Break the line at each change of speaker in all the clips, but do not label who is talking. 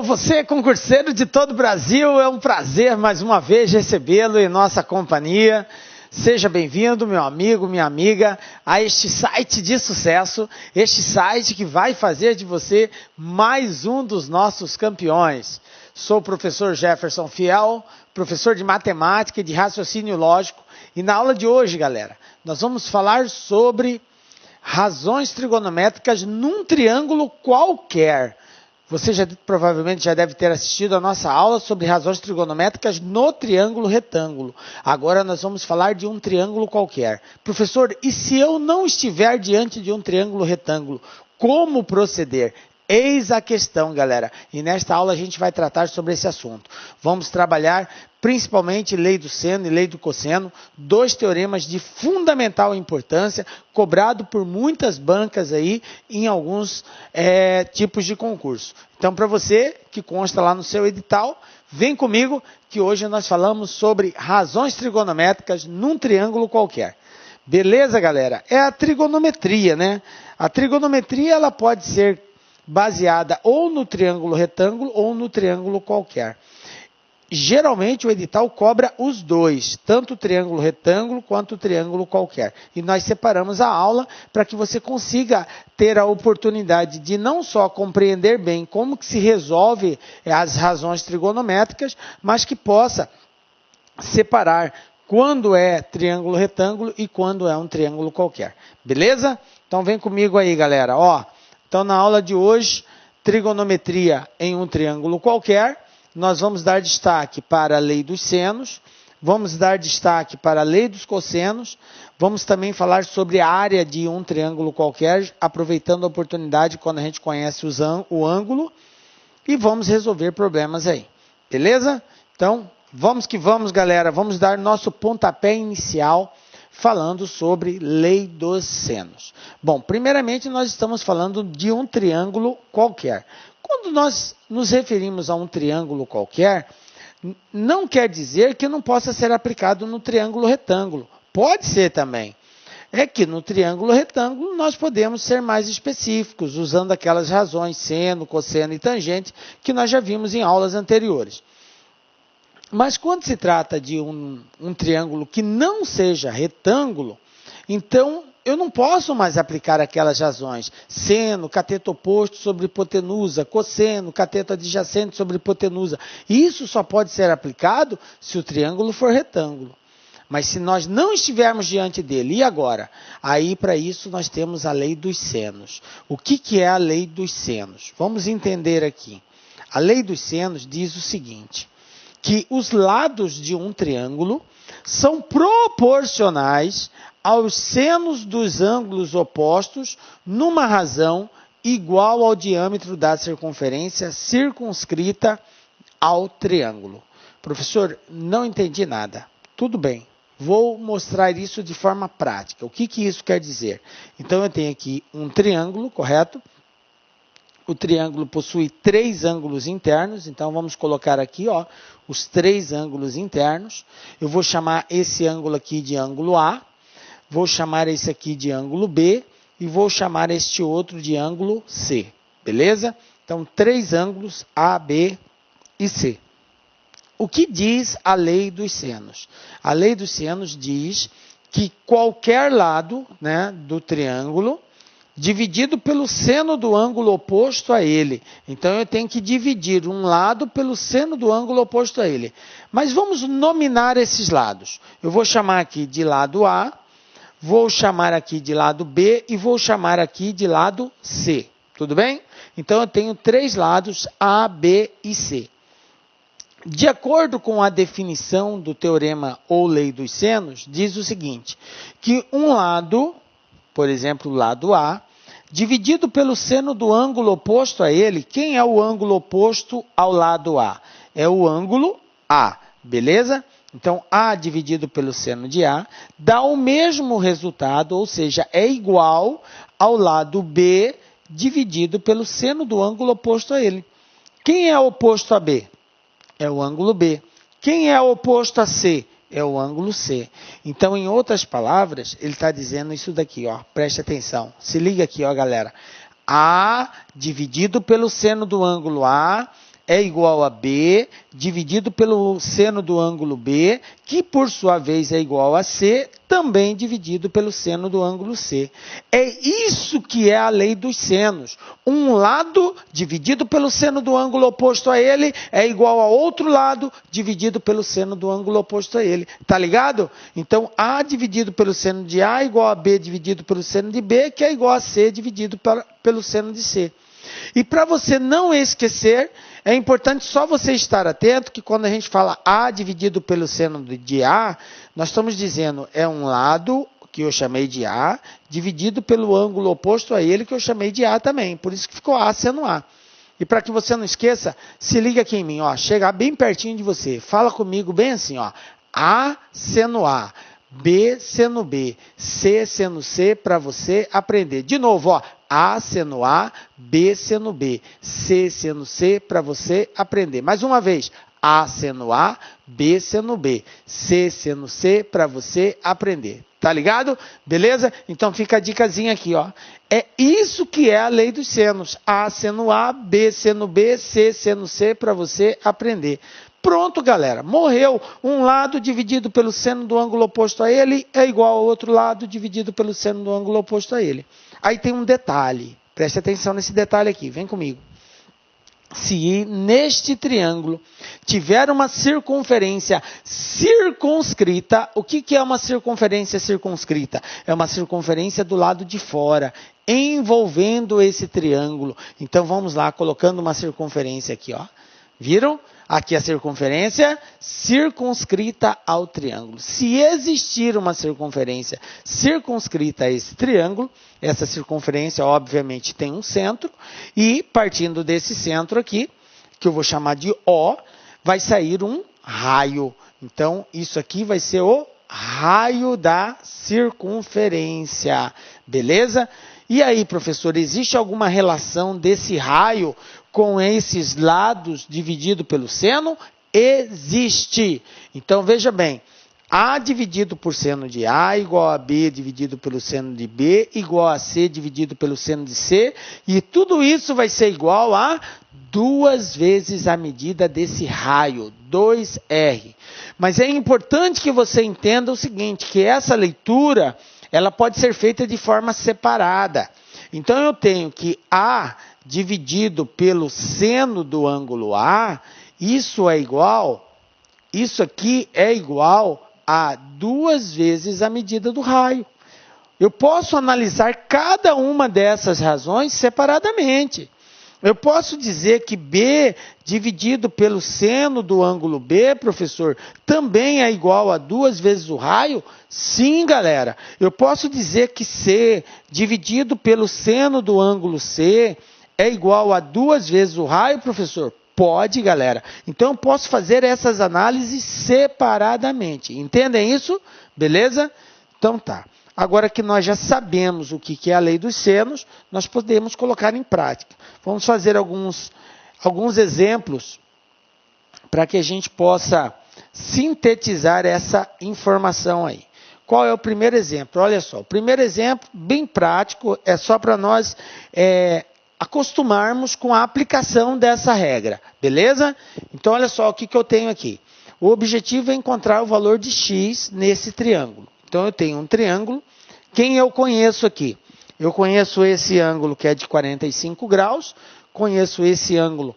Você, concurseiro de todo o Brasil, é um prazer mais uma vez recebê-lo em nossa companhia. Seja bem-vindo, meu amigo, minha amiga, a este site de sucesso, este site que vai fazer de você mais um dos nossos campeões. Sou o professor Jefferson Fiel, professor de matemática e de raciocínio lógico, e na aula de hoje, galera, nós vamos falar sobre razões trigonométricas num triângulo qualquer. Você provavelmente já deve ter assistido a nossa aula sobre razões trigonométricas no triângulo retângulo. Agora nós vamos falar de um triângulo qualquer. Professor, e se eu não estiver diante de um triângulo retângulo, como proceder? Eis a questão, galera. E nesta aula a gente vai tratar sobre esse assunto. Vamos trabalhar principalmente lei do seno e lei do cosseno, dois teoremas de fundamental importância, cobrado por muitas bancas aí em alguns tipos de concurso. Então, para você que consta lá no seu edital, vem comigo que hoje nós falamos sobre razões trigonométricas num triângulo qualquer. Beleza, galera? É a trigonometria, né? A trigonometria ela pode ser baseada ou no triângulo retângulo ou no triângulo qualquer. Geralmente o edital cobra os dois, tanto o triângulo retângulo quanto o triângulo qualquer. E nós separamos a aula para que você consiga ter a oportunidade de não só compreender bem como que se resolve as razões trigonométricas, mas que possa separar quando é triângulo retângulo e quando é um triângulo qualquer. Beleza? Então vem comigo aí, galera. Então na aula de hoje, trigonometria em um triângulo qualquer. Nós vamos dar destaque para a lei dos senos, vamos dar destaque para a lei dos cossenos, vamos também falar sobre a área de um triângulo qualquer, aproveitando a oportunidade quando a gente conhece o ângulo, e vamos resolver problemas aí, beleza? Então, vamos que vamos, galera, vamos dar nosso pontapé inicial falando sobre lei dos senos. Bom, primeiramente nós estamos falando de um triângulo qualquer. Quando nós nos referimos a um triângulo qualquer, não quer dizer que não possa ser aplicado no triângulo retângulo. Pode ser também. É que no triângulo retângulo nós podemos ser mais específicos, usando aquelas razões seno, cosseno e tangente que nós já vimos em aulas anteriores. Mas quando se trata de um triângulo que não seja retângulo, então eu não posso mais aplicar aquelas razões. Seno, cateto oposto sobre hipotenusa, cosseno, cateto adjacente sobre hipotenusa. Isso só pode ser aplicado se o triângulo for retângulo. Mas se nós não estivermos diante dele, e agora? Aí para isso nós temos a lei dos senos. O que é a lei dos senos? Vamos entender aqui. A lei dos senos diz o seguinte, que os lados de um triângulo são proporcionais aos senos dos ângulos opostos numa razão igual ao diâmetro da circunferência circunscrita ao triângulo. Professor, não entendi nada. Tudo bem, vou mostrar isso de forma prática. O que isso quer dizer? Então, eu tenho aqui um triângulo, correto? O triângulo possui três ângulos internos, então vamos colocar aqui os três ângulos internos. Eu vou chamar esse ângulo aqui de ângulo A, vou chamar esse aqui de ângulo B e vou chamar este outro de ângulo C, beleza? Então, três ângulos A, B e C. O que diz a lei dos senos? A lei dos senos diz que qualquer lado, do triângulo dividido pelo seno do ângulo oposto a ele. Então, eu tenho que dividir um lado pelo seno do ângulo oposto a ele. Mas vamos nominar esses lados. Eu vou chamar aqui de lado A, vou chamar aqui de lado B e vou chamar aqui de lado C. Tudo bem? Então, eu tenho três lados A, B e C. De acordo com a definição do teorema ou lei dos senos, diz o seguinte, que um lado, por exemplo, o lado A, dividido pelo seno do ângulo oposto a ele, quem é o ângulo oposto ao lado A? É o ângulo A, beleza? Então, A dividido pelo seno de A dá o mesmo resultado, ou seja, é igual ao lado B dividido pelo seno do ângulo oposto a ele. Quem é oposto a B? É o ângulo B. Quem é oposto a C? É o ângulo C. Então, em outras palavras, ele está dizendo isso daqui, preste atenção. Se liga aqui, galera. A dividido pelo seno do ângulo A é igual a B dividido pelo seno do ângulo B, que por sua vez é igual a C, também dividido pelo seno do ângulo C. É isso que é a lei dos senos. Um lado dividido pelo seno do ângulo oposto a ele é igual a outro lado dividido pelo seno do ângulo oposto a ele. Tá ligado? Então, A dividido pelo seno de A é igual a B dividido pelo seno de B, que é igual a C dividido pelo seno de C. E para você não esquecer, é importante só você estar atento que quando a gente fala A dividido pelo seno de A, nós estamos dizendo é um lado que eu chamei de A, dividido pelo ângulo oposto a ele, que eu chamei de A também. Por isso que ficou A seno A. E para que você não esqueça, se liga aqui em mim, ó, chega bem pertinho de você. Fala comigo bem assim, ó, A seno A, B seno B, C seno C, para você aprender. De novo, ó, A seno A, B seno B, C seno C, para você aprender. Mais uma vez, A seno A, B seno B, C seno C, para você aprender. Tá ligado? Beleza? Então fica a dicasinha aqui, ó. É isso que é a lei dos senos. A seno A, B seno B, C seno C, para você aprender. Pronto, galera. Morreu. Um lado dividido pelo seno do ângulo oposto a ele é igual ao outro lado dividido pelo seno do ângulo oposto a ele. Aí tem um detalhe. Preste atenção nesse detalhe aqui. Vem comigo. Se neste triângulo tiver uma circunferência circunscrita, o que é uma circunferência circunscrita? É uma circunferência do lado de fora, envolvendo esse triângulo. Então vamos lá, colocando uma circunferência aqui, ó. Viram? Aqui a circunferência circunscrita ao triângulo. Se existir uma circunferência circunscrita a esse triângulo, essa circunferência obviamente tem um centro, e partindo desse centro aqui, que eu vou chamar de O, vai sair um raio. Então, isso aqui vai ser o raio da circunferência. Beleza? E aí, professor, existe alguma relação desse raio com esses lados dividido pelo seno? Existe. Então, veja bem, A dividido por seno de A igual a B dividido pelo seno de B igual a C dividido pelo seno de C, e tudo isso vai ser igual a 2 vezes a medida desse raio, 2R. Mas é importante que você entenda o seguinte, que essa leitura ela pode ser feita de forma separada. Então, eu tenho que A dividido pelo seno do ângulo A, isso aqui é igual a 2 vezes a medida do raio. Eu posso analisar cada uma dessas razões separadamente. Eu posso dizer que B dividido pelo seno do ângulo B, professor, também é igual a 2 vezes o raio? Sim, galera. Eu posso dizer que C dividido pelo seno do ângulo C é igual a 2 vezes o raio, professor? Pode, galera. Então, eu posso fazer essas análises separadamente. Entendem isso? Beleza? Então, tá. Agora que nós já sabemos o que é a lei dos senos, nós podemos colocar em prática. Vamos fazer alguns exemplos para que a gente possa sintetizar essa informação aí. Qual é o primeiro exemplo? Olha só, o primeiro exemplo, bem prático, é só para nós acostumarmos com a aplicação dessa regra, beleza? Então, olha só o que eu tenho aqui. O objetivo é encontrar o valor de x nesse triângulo. Então, eu tenho um triângulo. Quem eu conheço aqui? Eu conheço esse ângulo que é de 45 graus, conheço esse ângulo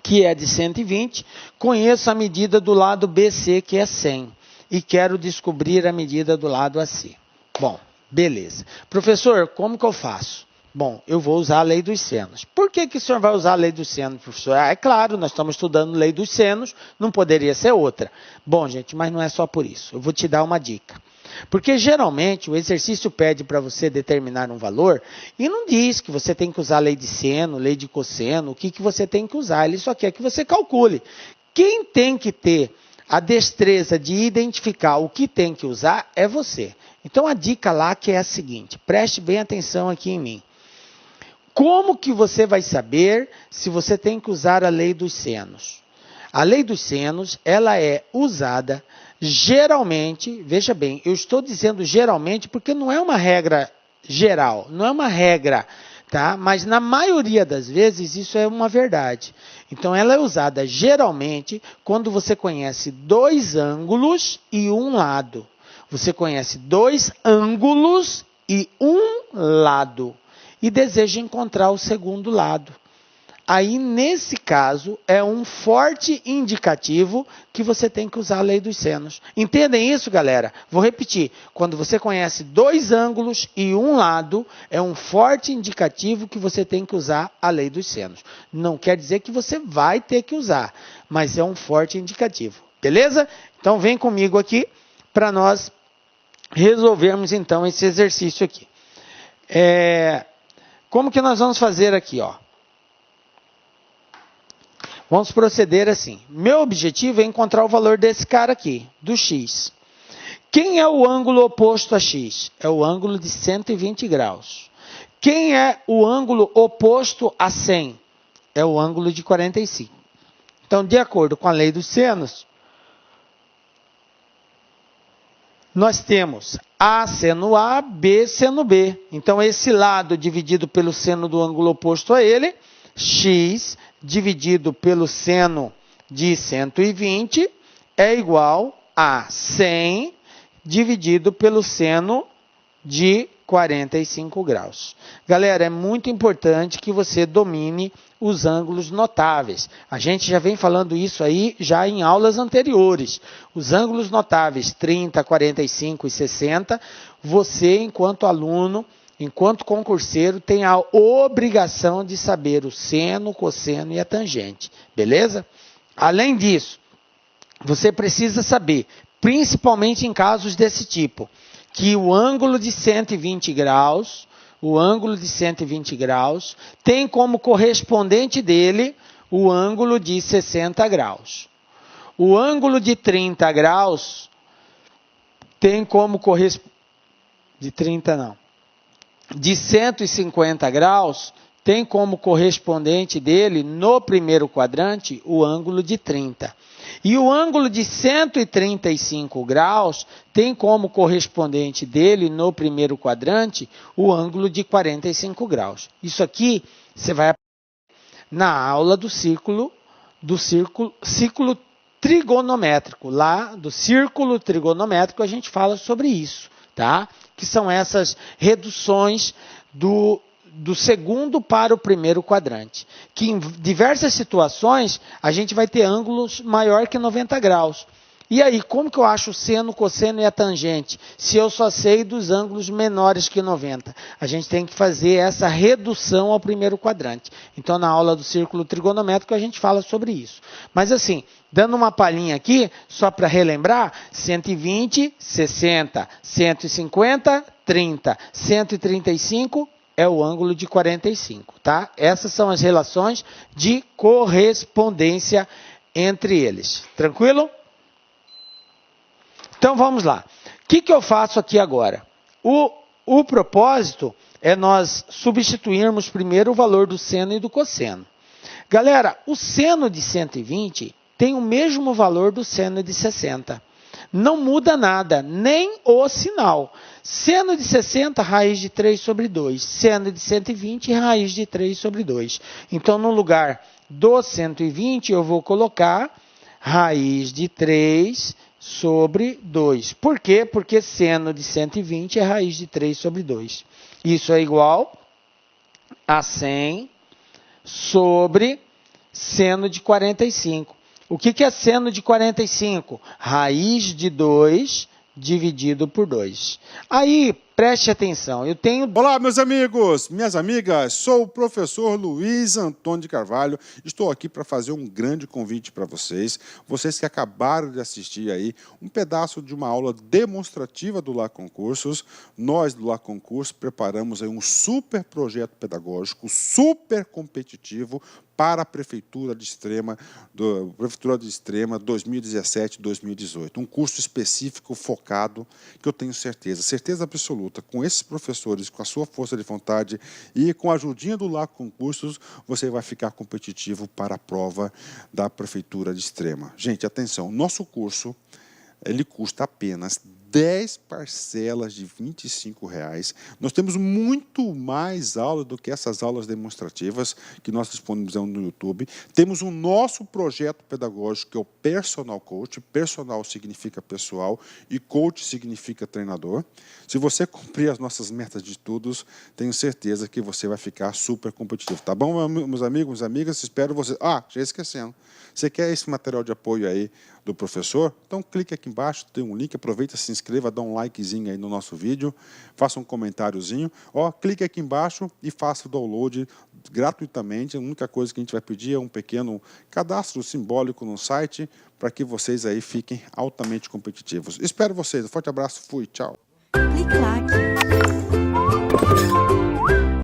que é de 120, conheço a medida do lado BC, que é 100, e quero descobrir a medida do lado AC. Bom, beleza. Professor, como que eu faço? Bom, eu vou usar a lei dos senos. Por que o senhor vai usar a lei dos senos, professor? É claro, nós estamos estudando lei dos senos, não poderia ser outra. Bom, gente, mas não é só por isso. Eu vou te dar uma dica. Porque geralmente o exercício pede para você determinar um valor e não diz que você tem que usar a lei de seno, lei de cosseno, o que você tem que usar. Ele só quer que você calcule. Quem tem que ter a destreza de identificar o que tem que usar é você. Então a dica lá que é a seguinte, preste bem atenção aqui em mim. Como que você vai saber se você tem que usar a lei dos senos? A lei dos senos, ela é usada geralmente, veja bem, eu estou dizendo geralmente porque não é uma regra geral, não é uma regra, tá? Mas na maioria das vezes isso é uma verdade. Então, ela é usada geralmente quando você conhece dois ângulos e um lado. Você conhece dois ângulos e um lado e deseja encontrar o segundo lado. Aí, nesse caso, é um forte indicativo que você tem que usar a lei dos senos. Entendem isso, galera? Vou repetir. Quando você conhece dois ângulos e um lado, é um forte indicativo que você tem que usar a lei dos senos. Não quer dizer que você vai ter que usar, mas é um forte indicativo. Beleza? Então, vem comigo aqui para nós resolvermos, então, esse exercício aqui. Como que nós vamos fazer aqui, ó? Vamos proceder assim. Meu objetivo é encontrar o valor desse cara aqui, do x. Quem é o ângulo oposto a x? É o ângulo de 120 graus. Quem é o ângulo oposto a 100? É o ângulo de 45. Então, de acordo com a lei dos senos, nós temos A seno A, B seno B. Então, esse lado dividido pelo seno do ângulo oposto a ele, x dividido pelo seno de 120 é igual a 100 dividido pelo seno de 45 graus. Galera, é muito importante que você domine os ângulos notáveis. A gente já vem falando isso aí já em aulas anteriores. Os ângulos notáveis 30, 45 e 60, você, enquanto aluno, enquanto concurseiro, tem a obrigação de saber o seno, o cosseno e a tangente, beleza? Além disso, você precisa saber, principalmente em casos desse tipo, que o ângulo de 120 graus, tem como correspondente dele o ângulo de 60 graus. O ângulo de 30 graus tem como correspondente... De 30 não. De 150 graus, tem como correspondente dele, no primeiro quadrante, o ângulo de 30. E o ângulo de 135 graus tem como correspondente dele, no primeiro quadrante, o ângulo de 45 graus. Isso aqui você vai aprender na aula do círculo trigonométrico. Lá do círculo trigonométrico a gente fala sobre isso, tá? Que são essas reduções do segundo para o primeiro quadrante. Que em diversas situações a gente vai ter ângulos maior que 90 graus. E aí, como que eu acho o seno, o cosseno e a tangente, se eu só sei dos ângulos menores que 90? A gente tem que fazer essa redução ao primeiro quadrante. Então, na aula do círculo trigonométrico, a gente fala sobre isso. Mas assim, dando uma palhinha aqui, só para relembrar, 120, 60, 150, 30, 135 é o ângulo de 45, tá? Essas são as relações de correspondência entre eles. Tranquilo? Então, vamos lá. O que eu faço aqui agora? O propósito é nós substituirmos primeiro o valor do seno e do cosseno. Galera, o seno de 120 tem o mesmo valor do seno de 60. Não muda nada, nem o sinal. Seno de 60, raiz de 3 sobre 2. Seno de 120, raiz de 3 sobre 2. Então, no lugar do 120, eu vou colocar raiz de 3 sobre 2. Por quê? Porque seno de 120 é raiz de 3 sobre 2. Isso é igual a 100 sobre seno de 45. O que é seno de 45? Raiz de 2 dividido por 2. Aí, preste atenção, eu tenho...
Olá, meus amigos, minhas amigas, sou o professor Luiz Antônio de Carvalho, estou aqui para fazer um grande convite para vocês que acabaram de assistir aí um pedaço de uma aula demonstrativa do Lá Concursos. Nós do Lá Concurso preparamos aí um super projeto pedagógico, super competitivo para a Prefeitura de Extrema 2017-2018. Um curso específico, focado, que eu tenho certeza absoluta, com esses professores, com a sua força de vontade e com a ajudinha do Lá Concursos, você vai ficar competitivo para a prova da Prefeitura de Extrema. Gente, atenção, nosso curso, ele custa apenas 10 parcelas de R$ 25. Nós temos muito mais aulas do que essas aulas demonstrativas que nós disponibilizamos no YouTube. Temos o nosso projeto pedagógico, que é o Personal Coach. Personal significa pessoal e coach significa treinador. Se você cumprir as nossas metas de estudos, tenho certeza que você vai ficar super competitivo. Tá bom, meus amigos, amigas? Espero você... já esquecendo. Você quer esse material de apoio aí do professor? Então clique aqui embaixo, tem um link, aproveita, se inscreva, dá um likezinho aí no nosso vídeo, faça um comentáriozinho, clique aqui embaixo e faça o download gratuitamente. A única coisa que a gente vai pedir é um pequeno cadastro simbólico no site para que vocês aí fiquem altamente competitivos. Espero vocês, um forte abraço, fui, tchau.
Clique like.